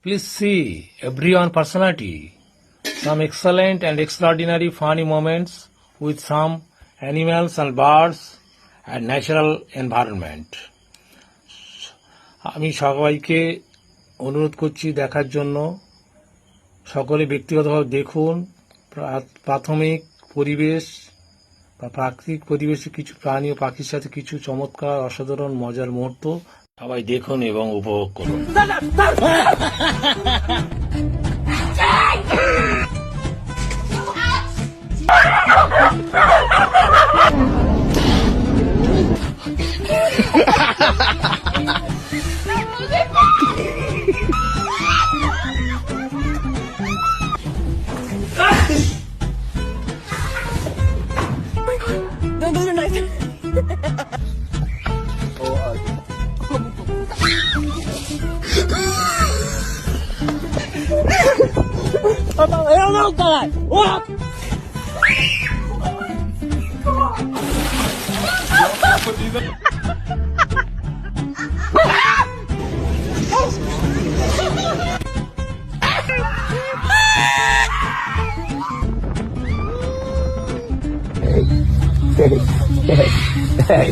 Please see everyone personality. Some excellent and extraordinary funny moments with some animals and birds and natural environment. আমি সবাইকে অনুরোধ করছি দেখার জন্য। সকলে ব্যক্তিগতভাবে দেখুন প্রাথমিক পরিবেশ বা প্রাকৃতিক পরিবেশে কিছু প্রাণী ও পাখির সাথে কিছু চমৎকার অসাধারণ মজার মুহূর্ত সবাই দেখুন এবং উপভোগ করুন। Don't do the knife. Hell no, God! What? Hey.